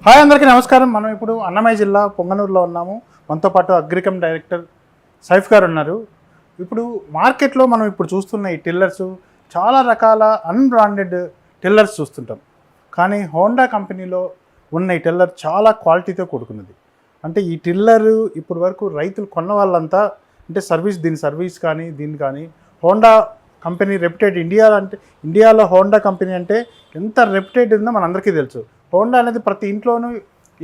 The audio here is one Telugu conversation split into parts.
హాయ్ అందరికీ నమస్కారం. మనం ఇప్పుడు అన్నమయ్య జిల్లా పొంగనూరులో ఉన్నాము. మనతో పాటు అగ్రికమ్ డైరెక్టర్ సైఫ్ గారు ఉన్నారు. ఇప్పుడు మార్కెట్లో మనం ఇప్పుడు చూస్తున్న ఈ టిల్లర్స్ చాలా రకాల అన్బ్రాండెడ్ టిల్లర్స్ చూస్తుంటాం. కానీ హోండా కంపెనీలో ఉన్న ఈ టిల్లర్ చాలా క్వాలిటీతో కూడుకున్నది. అంటే ఈ టిల్లర్ ఇప్పటి వరకు రైతులు కొన్న వాళ్ళంతా అంటే దీని సర్వీస్ కానీ దీన్ని కానీ హోండా కంపెనీ రెప్యుటెడ్ ఇండియాలో హోండా కంపెనీ అంటే ఎంత రెప్యుటెడ్ ఉందో మనందరికీ తెలుసు. హోండా అనేది ప్రతి ఇంట్లోనూ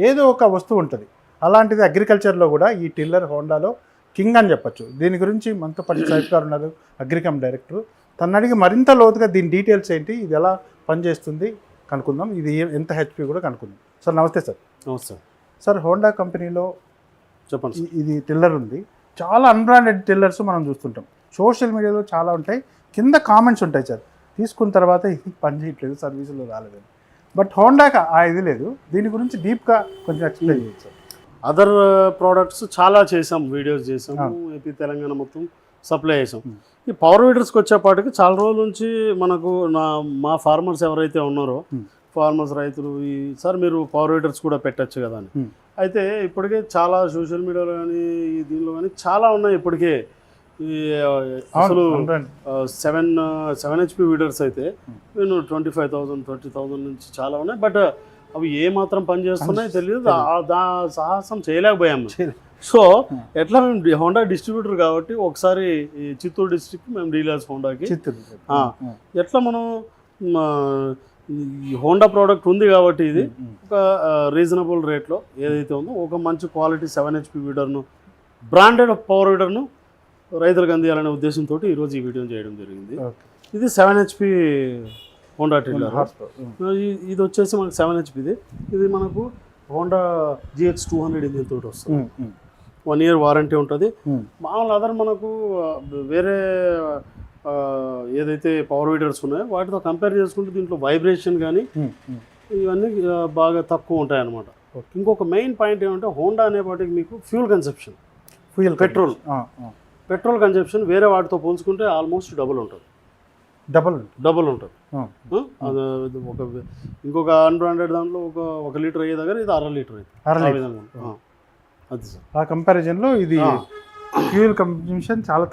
ఏదో ఒక వస్తువు ఉంటుంది. అలాంటిది అగ్రికల్చర్లో కూడా ఈ టిల్లర్ హోండాలో కింగ్ అని చెప్పచ్చు. దీని గురించి మనతో పాటు సైఫ్ గారు ఉన్నారు, అగ్రికమ్ డైరెక్టర్. తను అడిగి మరింత లోతుగా దీని డీటెయిల్స్ ఏంటి, ఇది ఎలా పనిచేస్తుంది కనుక్కుందాం, ఇది ఎంత హెచ్పి కూడా కనుక్కుందాం. సార్ నమస్తే. సార్ నమస్తే సార్. హోండా కంపెనీలో చెప్పండి. ఇది టిల్లర్ ఉంది. చాలా అన్బ్రాండెడ్ టిల్లర్స్ మనం చూస్తుంటాం. సోషల్ మీడియాలో చాలా ఉంటాయి. కింద కామెంట్స్ ఉంటాయి సార్, తీసుకున్న తర్వాత ఇది పని చేయట్లేదు, సర్వీసులో రాలేదని. బట్ హోండాకి ఇది లేదు. దీని గురించి డీప్గా కొంచెం ఎక్స్ప్లెయిన్ చేయొచ్చు సార్. అదర్ ప్రోడక్ట్స్ చాలా చేసాం, వీడియోస్ చేసాము, ఏపీ తెలంగాణ మొత్తం సప్లై చేసాం. ఈ పవర్ వీడర్స్కి వచ్చేపాటికి చాలా రోజుల నుంచి మనకు మా ఫార్మర్స్ ఎవరైతే ఉన్నారో ఫార్మర్స్ రైతులు సార్ మీరు పవర్ వీడర్స్ కూడా పెట్టచ్చు కదా అని. అయితే ఇప్పటికే చాలా సోషల్ మీడియాలో కానీ దీనిలో కానీ చాలా ఉన్నాయి. ఇప్పటికే ఈ అసలు 7 HP వీడర్స్ అయితే నేను 25,000 30,000 నుంచి చాలా ఉన్నాయి. బట్ అవి ఏ మాత్రం పని చేస్తున్నాయో తెలియదు, సాహసం చేయలేకపోయాము. సో ఎట్లా మేము హోండా డిస్ట్రిబ్యూటర్ కాబట్టి ఒకసారి ఈ చిత్తూరు డిస్ట్రిక్ట్ మేము డీలర్స్ హోండాకి ఎట్లా మనం ఈ హోండా ప్రోడక్ట్ ఉంది కాబట్టి ఇది ఒక రీజనబుల్ రేట్లో ఏదైతే ఉందో ఒక మంచి క్వాలిటీ 7 HP వీడర్ను, బ్రాండెడ్ పవర్ వీడర్ను రైతులకు అందియాలనే ఉద్దేశంతో ఈరోజు ఈ వీడియో చేయడం జరిగింది. ఇది 7 HP హోండా టిల్లర్. ఇది వచ్చేసి మనకు 7 HP. ఇది మనకు హోండా GX 200 ఇంజిన్ తోటి వస్తుంది. 1 year వారంటీ ఉంటుంది. మామూలు అదర్ మనకు వేరే ఏదైతే పవర్ వీడర్స్ ఉన్నాయో వాటితో కంపేర్ చేసుకుంటే దీంట్లో వైబ్రేషన్ కానీ ఇవన్నీ బాగా తక్కువ ఉంటాయి అన్నమాట. ఇంకొక మెయిన్ పాయింట్ ఏమంటే హోండా అనే వాటికి మీకు ఫ్యూల్ పెట్రోల్ కన్జంప్షన్ వేరే వాటితో పోల్చుకుంటే ఆల్మోస్ట్ డబుల్ ఉంటుంది. ఇంకొక అన్బ్రాండెడ్ దాంట్లో ఒక లీటర్ అయ్యే దగ్గర ఇది 1/2 లీటర్ అయితే అది సార్. ఆ కంపారిజన్లో ఇది ఫ్యూయల్ కన్జంప్షన్ చాలా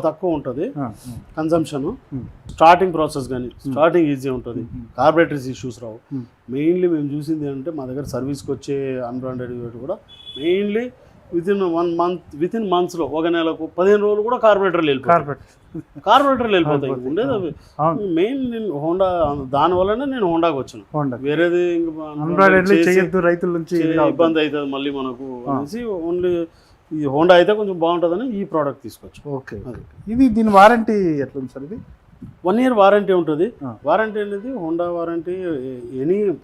తక్కువ ఉంటుంది. కన్జంప్షన్ స్టార్టింగ్ ప్రాసెస్ కానీ స్టార్టింగ్ ఈజీ ఉంటుంది. కార్బొరేటరీస్ ఇష్యూస్ రావు. మెయిన్లీ మేము చూసింది ఏంటంటే మా దగ్గర సర్వీస్కి వచ్చే అన్బ్రాండెడ్ కూడా మెయిన్లీ వితిన్ మంత్స్లో ఒక నెలకు 15 రోజులు కూడా కార్బొరేటర్లు వెళ్ళిపోతాయి. ఉండేది అవి మెయిన్. నేను హోండా దానివల్లనే నేను హోండాకి వచ్చాను. వేరేది రైతుల నుంచి ఇబ్బంది అవుతుంది మళ్ళీ మనకు అనేసి ఓన్లీ ఈ హోండా అయితే కొంచెం బాగుంటుందని ఈ ప్రోడక్ట్ తీసుకొచ్చు. ఓకే. ఇది దీని వారంటీ ఎట్లా ఉంది సార్? ఇది 1 year వారంటీ ఉంటుంది. వారంటీ అనేది హోండా వారంటీ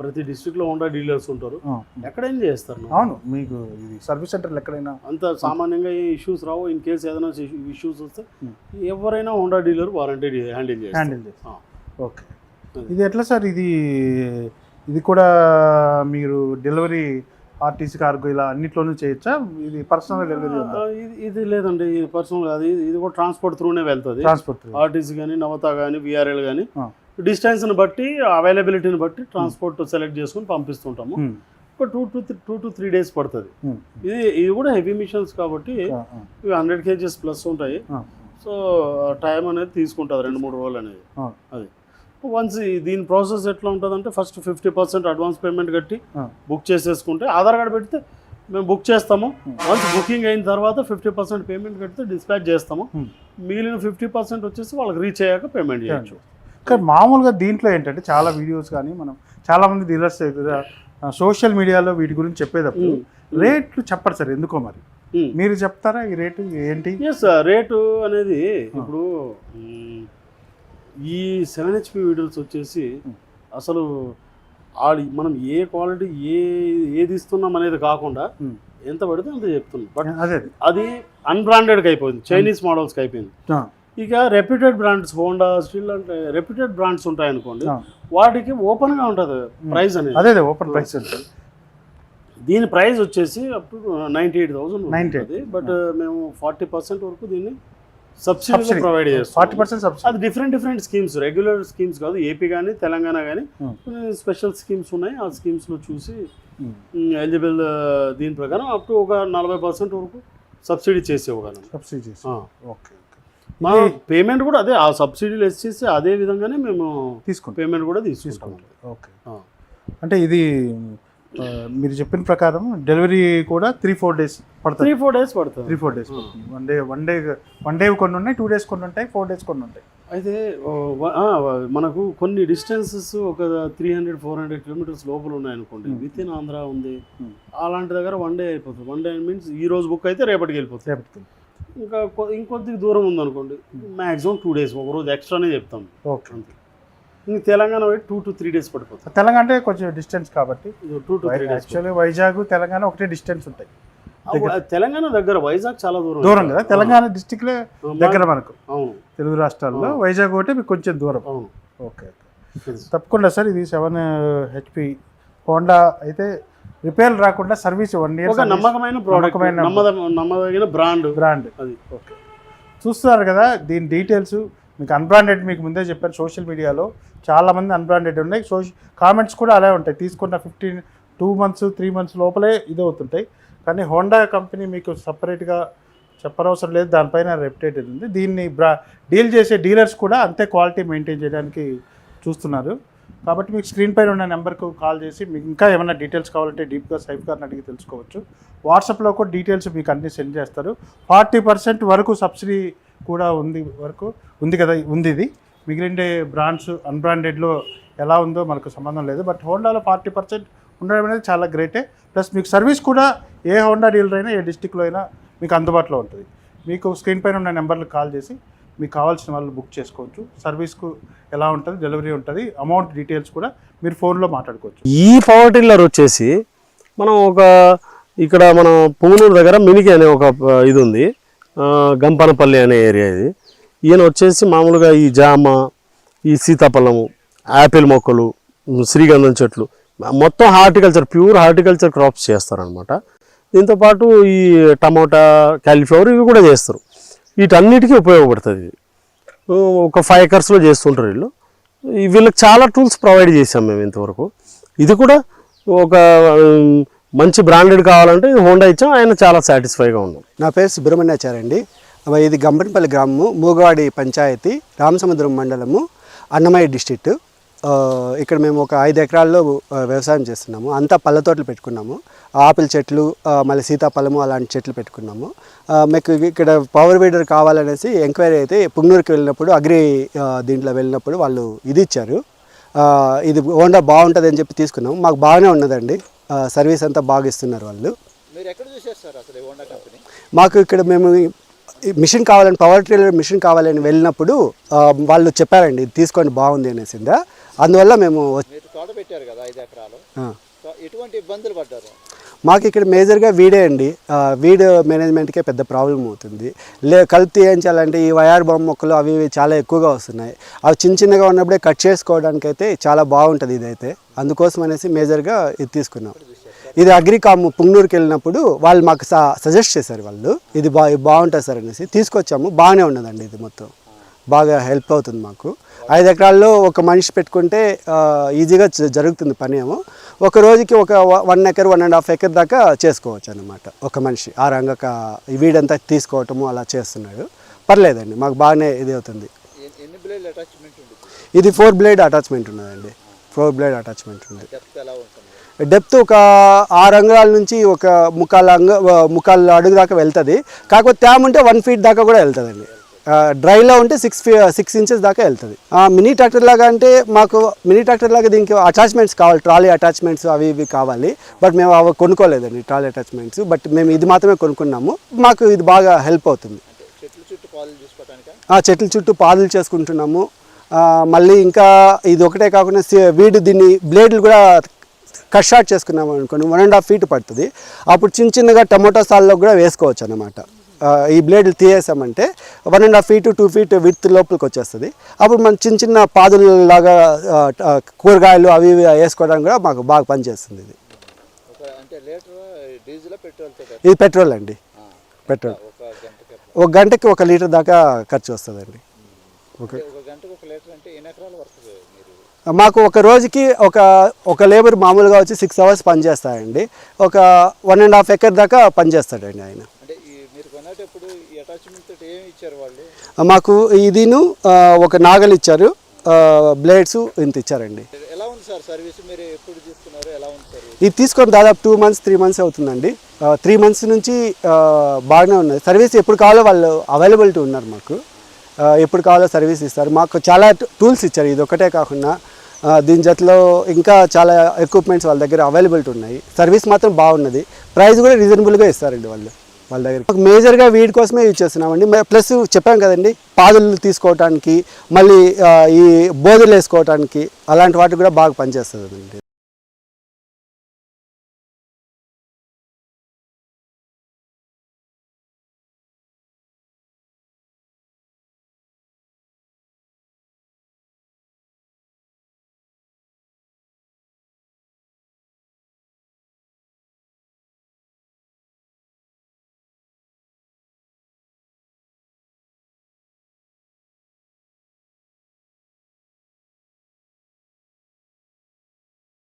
ప్రతి డిస్ట్రిక్ట్లో హోండా డీలర్స్ ఉంటారు, ఎక్కడైనా చేస్తారు. అవును, మీకు ఇది సర్వీస్ సెంటర్లు ఎక్కడైనా అంత సామాన్యంగా ఏ ఇష్యూస్ రావు. ఇన్ కేసు ఏదైనా ఇష్యూస్ వస్తే ఎవరైనా హోండా డీలర్ వారంటీ హ్యాండిల్ చేస్తారు. ఓకే. ఇది ఎట్లా సార్? ఇది కూడా మీరు డెలివరీ ఆర్టీసీ కార్గో ఇలా అన్నిట్లోనూ చేయొచ్చా? ఇది పర్సనల్ డెలివరీ? ఇది లేదండి, ఇది పర్సనల్ కాదు. ఇది కూడా ట్రాన్స్పోర్ట్ త్రూనే వెళ్తుంది. ఆర్టీసీ కానీ నవత కానీ VRL కానీ డిస్టెన్స్ని బట్టి అవైలబిలిటీని బట్టి ట్రాన్స్పోర్ట్ సెలెక్ట్ చేసుకుని పంపిస్తుంటాము. ఒక 2 to 3 days పడుతుంది. ఇది కూడా హెవీ మిషన్స్ కాబట్టి ఇవి 100 kgs ప్లస్ ఉంటాయి. సో టైం అనేది తీసుకుంటుంది 2-3 రోజులు అనేది. అది వన్స్ దీని ప్రాసెస్ ఎట్లా ఉంటుందంటే ఫస్ట్ 50% అడ్వాన్స్ పేమెంట్ కట్టి బుక్ చేసేసుకుంటే ఆధార్ కార్డు పెడితే మేము బుక్ చేస్తాము. వన్స్ బుకింగ్ అయిన తర్వాత 50% పేమెంట్ కడితే డిస్పాచ్ చేస్తాము. మిగిలిన 50% వచ్చేసి వాళ్ళకి రీచ్ అయ్యాక పేమెంట్ చేయొచ్చు. కానీ మామూలుగా దీంట్లో ఏంటంటే చాలా వీడియోస్ కానీ మనం చాలామంది డీలర్స్ సోషల్ మీడియాలో వీటి గురించి చెప్పేటప్పుడు రేట్లు చెప్పరు సార్, ఎందుకో మరి మీరు చెప్తారా ఈ రేటు ఏంటి? రేటు అనేది ఇప్పుడు ఈ 7 HP వీడియోస్ వచ్చేసి అసలు మనం ఏ క్వాలిటీ ఏది ఇస్తున్నాం అనేది కాకుండా ఎంత పడితే అంత చెప్తున్నాం. బట్ అది అన్బ్రాండెడ్కి అయిపోయింది, చైనీస్ మోడల్స్కి అయిపోయింది. ఇక రెప్యూటెడ్ బ్రాండ్స్ హోండా స్టిల్ అంటే రెప్యూటెడ్ బ్రాండ్స్ ఉంటాయనుకోండి, వాటికి ఓపెన్గా ఉంటుంది ప్రైస్ అనేది. అదే ఓపెన్ ప్రైస్ ఉంటుంది. దీని ప్రైస్ వచ్చేసి అప్ టు 98,000 ఉంటుంది. బట్ మేము 40% వరకు దీన్ని సబ్సిడీ ప్రొవైడ్ చేస్తాం. 40% సబ్సిడీ. అది డిఫరెంట్ స్కీమ్స్, రెగ్యులర్ స్కీమ్స్ కాదు. ఏపీ కానీ తెలంగాణ కానీ స్పెషల్ స్కీమ్స్ ఉన్నాయి. ఆ స్కీమ్స్లో చూసి ఎలిజిబుల్ దీని ప్రకారం అప్ టు ఒక 40% వరకు సబ్సిడీ చేసి ఇవ్వగలం. సబ్సిడీ చేసి ఓకే. మా పేమెంట్ కూడా అదే, ఆ సబ్సిడీలు వేసేసి అదే విధంగానే మేము తీసుకుంటాం, పేమెంట్ కూడా తీసుకుంటాం. ఓకే. అంటే ఇది మీరు చెప్పిన ప్రకారం డెలివరీ కూడా 3-4 days పడుతుంది. 3-4 days పడుతుంది. 3-4 days పడుతుంది. వన్ డే కొన్ని ఉన్నాయి, 2 days కొన్ని ఉంటాయి, 4 days కొన్ని ఉంటాయి. అయితే మనకు కొన్ని డిస్టెన్సెస్ ఒక 300-400 kilometers లోపల ఉన్నాయనుకోండి, విత్ ఇన్ ఆంధ్ర ఉంది, అలాంటి దగ్గర 1 day అయిపోతుంది. 1 day మీన్స్ ఈ రోజు బుక్ అయితే రేపటికి వెళ్ళిపోతుంది. ఇంకా ఇంకొద్ది దూరం ఉందనుకోండి, మ్యాక్సిమం 2 days, ఒక రోజు ఎక్స్ట్రానే చెప్తాం. ఓకే. అంతే. ఇంక తెలంగాణ 2 to 3 days పడిపోతుంది. తెలంగాణ అంటే కొంచెం డిస్టెన్స్ కాబట్టి 2 to 3 days. Actually Vizag Telangana ఒకటే డిస్టెన్స్ ఉంటాయి. తెలంగాణ దగ్గర, వైజాగ్ చాలా దూరం కదా, తెలంగాణ డిస్టిక్లో దగ్గర మనకు. అవును, తెలుగు రాష్ట్రాల్లో వైజాగ్ ఒకటి మీకు కొంచెం దూరం. అవును. ఓకే. తప్పకుండా సార్, ఇది 7 HP హోండా అయితే రిపేర్ రాకుండా సర్వీస్ 1 year, ఒక నమ్మకమైన ప్రోడక్ట్, నమ్మదగిన బ్రాండ్ అది. ఓకే. చూస్తున్నారు కదా, దీని డీటెయిల్స్ మీకు అన్బ్రాండెడ్ మీకు ముందే చెప్పారు. సోషల్ మీడియాలో చాలామంది అన్బ్రాండెడ్ ఉన్నాయి. కామెంట్స్ కూడా అలా ఉంటాయి, తీసుకున్న 2 months 3 months లోపలే ఇది అవుతుంటాయి. కానీ హోండా కంపెనీ మీకు సపరేట్గా చెప్పనవసరం లేదు, దానిపైన రెప్యుటేటెడ్ ఉంది. దీన్ని డీల్ చేసే డీలర్స్ కూడా అంతే క్వాలిటీ మెయింటైన్ చేయడానికి చూస్తున్నారు. కాబట్టి మీకు స్క్రీన్ పైన ఉన్న నెంబర్కు కాల్ చేసి మీకు ఇంకా ఏమైనా డీటెయిల్స్ కావాలంటే డీప్గా సైఫ్ గారిని అడిగి తెలుసుకోవచ్చు. వాట్సాప్లో కూడా డీటెయిల్స్ మీకు అన్నీ సెండ్ చేస్తారు. 40% వరకు సబ్సిడీ కూడా ఉంది కదా, ఇది. మిగిలిన బ్రాండ్స్ అన్బ్రాండెడ్లో ఎలా ఉందో మనకు సంబంధం లేదు. బట్ హోండాలో 40% ఉండడం అనేది చాలా గ్రేటే. ప్లస్ మీకు సర్వీస్ కూడా ఏ హోండా డీలర్ అయినా ఏ డిస్టిక్లో అయినా మీకు అందుబాటులో ఉంటుంది. మీకు స్క్రీన్ పైన ఉన్న నెంబర్లకు కాల్ చేసి మీకు కావాల్సిన వాళ్ళు బుక్ చేసుకోవచ్చు. సర్వీస్కు ఎలా ఉంటుంది, డెలివరీ ఉంటుంది, అమౌంట్ డీటెయిల్స్ కూడా మీరు ఫోన్లో మాట్లాడుకోవచ్చు. ఈ పవర్ టిల్లర్ వచ్చేసి మనం ఇక్కడ మనం పుంగనూరు దగ్గర మినికి అనే ఒక ఇది ఉంది, గంపనపల్లి అనే ఏరియా. ఇది ఈయన వచ్చేసి మామూలుగా ఈ జామ, ఈ సీతాఫలము, యాపిల్ మొక్కలు, శ్రీగంధం చెట్లు, మొత్తం హార్టికల్చర్, ప్యూర్ హార్టికల్చర్ క్రాప్స్ చేస్తారనమాట. దీంతోపాటు ఈ టమోటా, కాలీఫ్లవర్ ఇవి కూడా చేస్తారు. వీటన్నిటికీ ఉపయోగపడుతుంది. ఇది ఒక 5 acres చేస్తుంటారు వీళ్ళు. వీళ్ళకి చాలా టూల్స్ ప్రొవైడ్ చేసాం మేము ఇంతవరకు. ఇది కూడా ఒక మంచి బ్రాండెడ్ కావాలంటే హోండా ఇచ్చాం, ఆయన చాలా సాటిస్ఫైగా ఉన్నాం. నా పేరు సుబ్రహ్మణ్యాచారి అండి. ఇది గంపనపల్లి గ్రామము, మూగవాడి పంచాయతీ, రామసముద్రం మండలము, అన్నమయ్య డిస్ట్రిక్ట్. ఇక్కడ మేము ఒక 5 acres వ్యవసాయం చేస్తున్నాము. అంతా పళ్ళ తోటలు పెట్టుకున్నాము. ఆపిల్ చెట్లు, మళ్ళీ సీతాఫలము అలాంటి చెట్లు పెట్టుకున్నాము. మీకు ఇక్కడ పవర్ వీడర్ కావాలనేసి ఎంక్వైరీ అయితే పుంగనూరుకి వెళ్ళినప్పుడు దీంట్లో వెళ్ళినప్పుడు వాళ్ళు ఇది ఇచ్చారు. ఇది హోండా బాగుంటుంది అని చెప్పి తీసుకున్నాము. మాకు బాగానే ఉన్నదండి, సర్వీస్ అంతా బాగా ఇస్తున్నారు వాళ్ళు. మీరు ఎక్కడ చూసారు సార్ అసలు హోండా కంపెనీ? మాకు ఇక్కడ మేము మిషన్ కావాలని, పవర్ ట్రిల్లర్ మిషన్ కావాలని వెళ్ళినప్పుడు వాళ్ళు చెప్పారండి ఇది తీసుకోండి బాగుంది అనేసిందా. అందువల్ల మేము తోట పెట్టారు కదా 5 acres, ఎటువంటి ఇబ్బందులు పడ్డారు? మాకు ఇక్కడ మేజర్గా వీడే అండి. వీడ్ మేనేజ్మెంట్కే పెద్ద ప్రాబ్లం అవుతుంది. కలుపు తీయించాలంటే ఈ వైఆర్ బాంబ్ మొక్కలు అవి చాలా ఎక్కువగా వస్తున్నాయి. అవి చిన్నగా ఉన్నప్పుడే కట్ చేసుకోవడానికి అయితే చాలా బాగుంటుంది ఇదైతే. అందుకోసం అనేసి మేజర్గా ఇది తీసుకున్నాం. ఇది అగ్రికామ్ పుంగనూరుకి వెళ్ళినప్పుడు వాళ్ళు మాకు సజెస్ట్ చేశారు వాళ్ళు, ఇది బాగుంటుంది సార్ అనేసి తీసుకొచ్చాము. బాగానే ఉన్నదండి, ఇది మొత్తం బాగా హెల్ప్ అవుతుంది మాకు. 5 acres ఒక మనిషి పెట్టుకుంటే ఈజీగా జరుగుతుంది పని. ఏమో ఒక రోజుకి ఒక 1 acre 1.5 acre దాకా చేసుకోవచ్చు అన్నమాట ఒక మనిషి. ఆ రంగక వీడంతా తీసుకోవటము అలా చేస్తున్నాడు. పర్లేదండి, మాకు బాగానే ఇది అవుతుంది. ఎన్ని బ్లేడ్ అటాచ్మెంట్ ఉంది? ఇది 4 blade అటాచ్మెంట్ ఉన్నదండి. 4 blade అటాచ్మెంట్ ఉంది. డెప్త్ ఎలా ఉంటుంది? డెప్త్ ఒక 6 అంగుళాల నుంచి ఒక 3.25 అడుగు దాకా వెళ్తుంది. కాకపోతే తేమ ఉంటే 1 feet దాకా కూడా వెళ్తుందండి. డ్రైలో ఉంటే 6 inches దాకా వెళ్తుంది. మినీ ట్రాక్టర్ లాగా అంటే మాకు మినీ ట్రాక్టర్ లాగా దీనికి అటాచ్మెంట్స్ కావాలి, ట్రాలీ అటాచ్మెంట్స్ అవి ఇవి కావాలి. బట్ మేము అవి కొనుక్కోలేదండి ట్రాలీ అటాచ్మెంట్స్. బట్ మేము ఇది మాత్రమే కొనుక్కున్నాము. మాకు ఇది బాగా హెల్ప్ అవుతుంది. చెట్ల చుట్టూ పాదులు చేసుకుంటున్నాము. మళ్ళీ ఇంకా ఇది ఒకటే కాకుండా దీన్ని బ్లేడ్లు కూడా కట్ షార్ట్ చేసుకున్నాము అనుకోండి 1.5 feet పడుతుంది. అప్పుడు చిన్నగా టమోటా సాల్లో కూడా వేసుకోవచ్చు అన్నమాట. ఈ బ్లేడ్లు తీసేసామంటే 1.5 feet 2 feet విడ్త్ లోపలికి వచ్చేస్తుంది. అప్పుడు మనం చిన్న పాదులలాగా కూరగాయలు అవి ఇవి వేసుకోవడానికి కూడా మాకు బాగా పనిచేస్తుంది. ఇది పెట్రోల్ అండి, పెట్రోల్. 1 గంటకి 1 లీటర్ దాకా ఖర్చు వస్తుందండి. మాకు ఒక రోజుకి ఒక లేబర్ మామూలుగా వచ్చి 6 అవర్స్ పనిచేస్తాడండి. ఒక 1.5 ఎకర్ దాకా పనిచేస్తాడండి ఆయన. అంటే మీరు కొనేటప్పుడు ఈ అటాచ్మెంట్ తోటి ఏమి ఇచ్చారు వాళ్ళు? మాకు ఇదిను ఒక నాగలి ఇచ్చారు, బ్లేడ్స్ ఇంత ఇచ్చారండి. ఎలా ఉంది సార్ సర్వీస్? మీరు ఎప్పుడు తీసుకున్నారు? ఎలా ఉంది సర్వీస్? ఇది తీసుకొని దాదాపు 2 మంత్స్ 3 మంత్స్ అవుతుందండి. 3 మంత్స్ నుంచి బాగానే ఉన్నది సర్వీస్. ఎప్పుడు కావాలో వాళ్ళు అవైలబిలిటీ ఉన్నారు మాకు. ఎప్పుడు కావాలో సర్వీస్ ఇస్తారు. మాకు చాలా టూల్స్ ఇచ్చారు, ఇది ఒకటే కాకుండా దీని జతలో ఇంకా చాలా ఎక్విప్మెంట్స్ వాళ్ళ దగ్గర అవైలబిలిటీ ఉన్నాయి. సర్వీస్ మాత్రం బాగున్నది, ప్రైస్ కూడా రీజనబుల్గా ఇస్తారండి వాళ్ళ దగ్గర. మాకు మేజర్గా వీడి కోసమే యూజ్ చేస్తున్నామండి. ప్లస్ చెప్పాం కదండి, పాదులు తీసుకోవటానికి, మళ్ళీ ఈ బోధులు వేసుకోవటానికి, అలాంటి వాటికి కూడా బాగా పనిచేస్తుంది అండి.